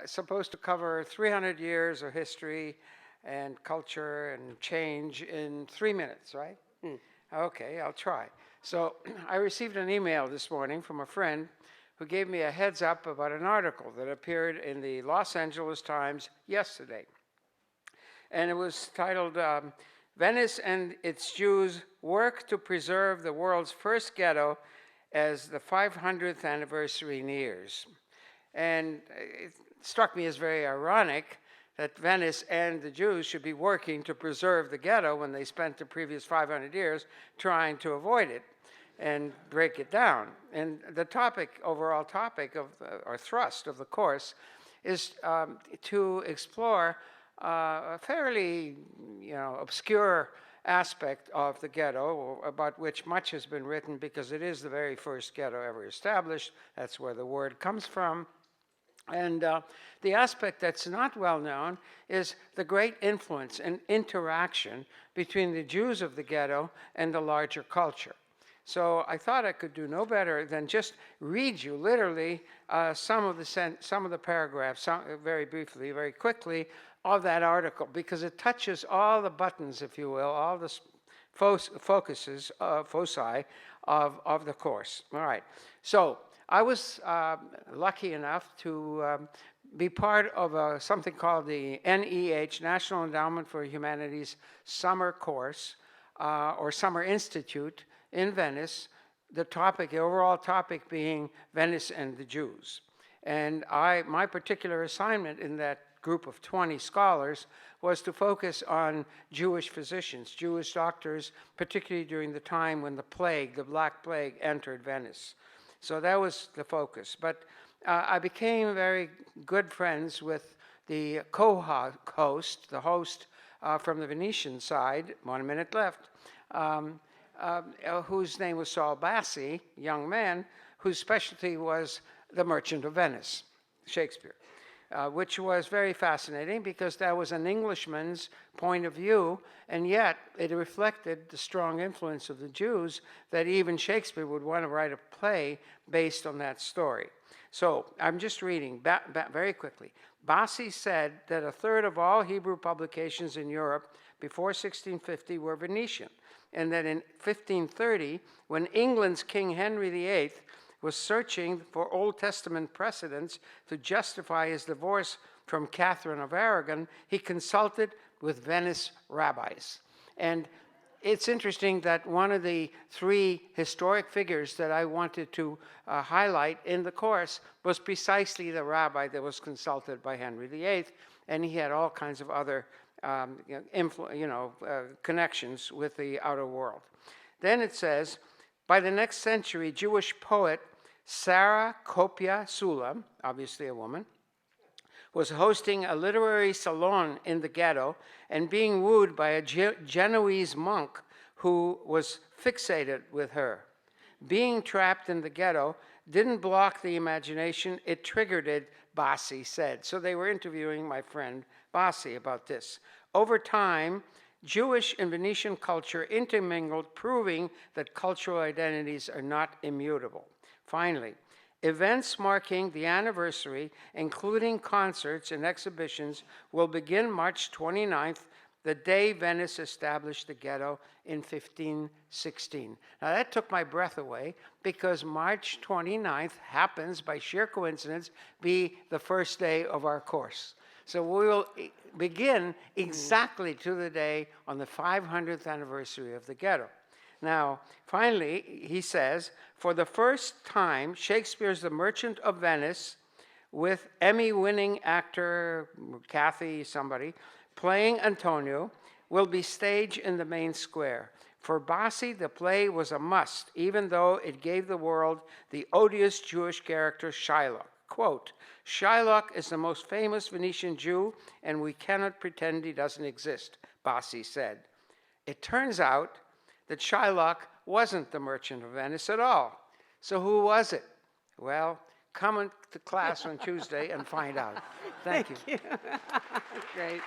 Supposed to cover 300 years of history and culture and change in 3 minutes, right? Okay, I'll try. So I received an email this morning from a friend who gave me a heads up about an article that appeared in the Los Angeles Times yesterday. And it was titled, Venice and its Jews Work to Preserve the World's First Ghetto as the 500th Anniversary Nears. And it struck me as very ironic that Venice and the Jews should be working to preserve the ghetto when they spent the previous 500 years trying to avoid it and break it down. And the topic, overall topic of, or thrust of the course is to explore a fairly, obscure aspect of the ghetto about which much has been written because it is the very first ghetto ever established. That's where the word comes from. And the aspect that's not well known is the great influence and interaction between the Jews of the ghetto and the larger culture. So I thought I could do no better than just read you literally some of the paragraphs, very briefly, very quickly, of that article, because it touches all the buttons, if you will, all the foci of the course. All right. So I was lucky enough to be part of something called the NEH, National Endowment for Humanities Summer Course, or Summer Institute in Venice, the overall topic being Venice and the Jews. And my particular assignment in that group of 20 scholars was to focus on Jewish physicians, Jewish doctors, particularly during the time when the Black Plague, entered Venice. So that was the focus. But I became very good friends with the co-host, the host from the Venetian side, 1 minute left, whose name was Saul Bassi, young man, whose specialty was The Merchant of Venice, Shakespeare, which was very fascinating because that was an Englishman's point of view, and yet it reflected the strong influence of the Jews that even Shakespeare would want to write a play based on that story. So I'm just reading very quickly. Bassi said that a third of all Hebrew publications in Europe before 1650 were Venetian, and that in 1530, when England's King Henry VIII was searching for Old Testament precedents to justify his divorce from Catherine of Aragon, he consulted with Venice rabbis. And it's interesting that one of the three historic figures that I wanted to highlight in the course was precisely the rabbi that was consulted by Henry VIII, and he had all kinds of other connections with the outer world. Then it says, by the next century, Jewish poet Sarah Kopia Sulam, obviously a woman, was hosting a literary salon in the ghetto and being wooed by a Genoese monk who was fixated with her. Being trapped in the ghetto didn't block the imagination, it triggered it, Bassi said. So they were interviewing my friend Bassi about this. Over time, Jewish and Venetian culture intermingled, proving that cultural identities are not immutable. Finally, events marking the anniversary, including concerts and exhibitions, will begin March 29th, the day Venice established the ghetto in 1516. Now that took my breath away because March 29th happens, by sheer coincidence, be the first day of our course. So we will begin exactly to the day on the 500th anniversary of the ghetto. Now, finally, he says, for the first time, Shakespeare's The Merchant of Venice, with Emmy-winning actor Kathy somebody, playing Antonio, will be staged in the main square. For Bassi, the play was a must, even though it gave the world the odious Jewish character Shylock. Quote, Shylock is the most famous Venetian Jew, and we cannot pretend he doesn't exist, Bassi said. It turns out that Shylock wasn't the Merchant of Venice at all. So who was it? Well, come to class on Tuesday and find out. Thank you. Great.